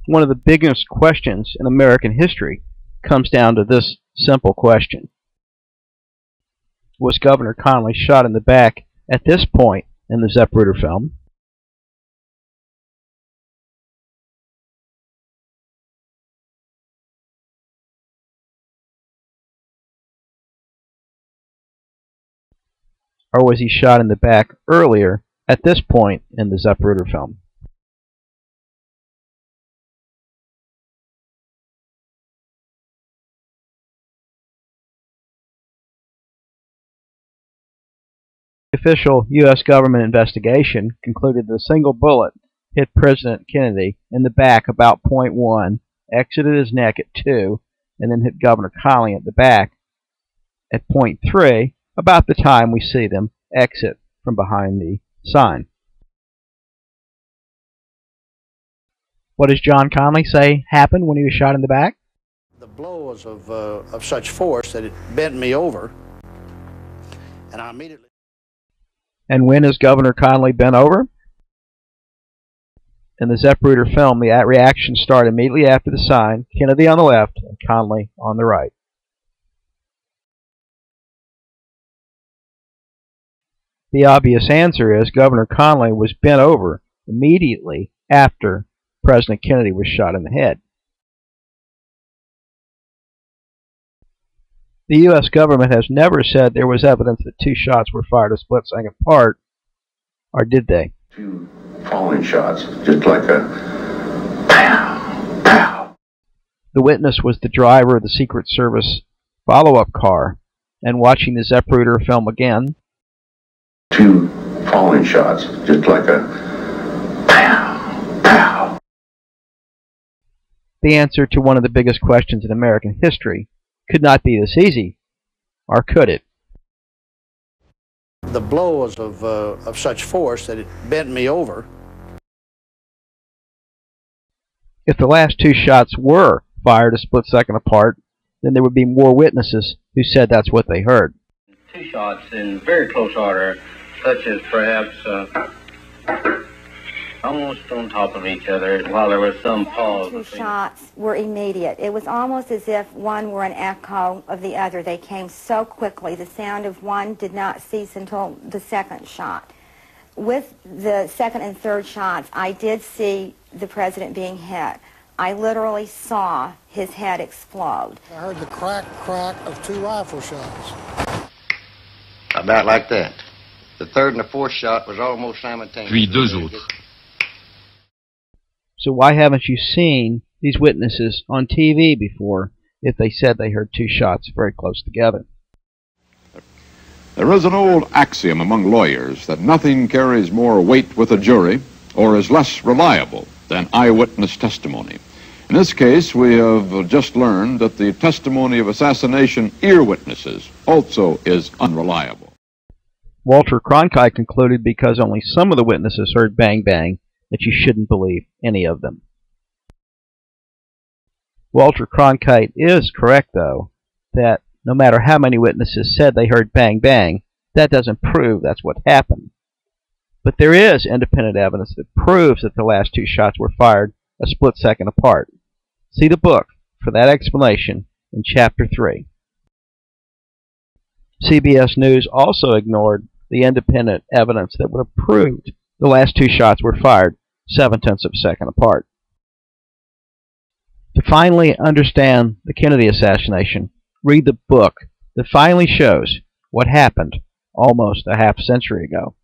One of the biggest questions in American history comes down to this simple question. Was Governor Connally shot in the back at this point in the Zapruder film? Or was he shot in the back earlier at this point in the Zapruder film? The official U.S. government investigation concluded that a single bullet hit President Kennedy in the back about point 1, exited his neck at 2, and then hit Governor Connally at the back at point 3, about the time we see them exit from behind the sign. What does John Connally say happened when he was shot in the back? The blow was of such force that it bent me over, and I immediately... And when is Governor Connally bent over? In the Zapruder film, the reaction started immediately after the sign, Kennedy on the left and Connally on the right. The obvious answer is Governor Connally was bent over immediately after President Kennedy was shot in the head. The U.S. government has never said there was evidence that two shots were fired a split second apart, or did they? Two falling shots, just like a pow, pow. The witness was the driver of the Secret Service follow-up car, and watching the Zapruder film again, two falling shots, just like a pow, pow. The answer to one of the biggest questions in American history could not be this easy, or could it? The blow was of such force that it bent me over. If the last two shots were fired a split second apart, then there would be more witnesses who said that's what they heard. Two shots in very close order, such as perhaps almost on top of each other, while there was some pause. The two shots were immediate. It was almost as if one were an echo of the other. They came so quickly. The sound of one did not cease until the second shot. With the second and third shots, I did see the president being hit. I literally saw his head explode. I heard the crack, crack of two rifle shots. About like that. The third and the fourth shot was almost simultaneous. Puis deux autres. So why haven't you seen these witnesses on TV before if they said they heard two shots very close together? There is an old axiom among lawyers that nothing carries more weight with a jury or is less reliable than eyewitness testimony. In this case, we have just learned that the testimony of assassination ear witnesses also is unreliable. Walter Cronkite concluded because only some of the witnesses heard bang bang that you shouldn't believe any of them. Walter Cronkite is correct, though, that no matter how many witnesses said they heard bang bang, that doesn't prove that's what happened. But there is independent evidence that proves that the last two shots were fired a split second apart. See the book for that explanation in Chapter 3. CBS News also ignored the independent evidence that would have proved the last two shots were fired 0.7 of a second apart. To finally understand the Kennedy assassination, read the book that finally shows what happened almost a half century ago.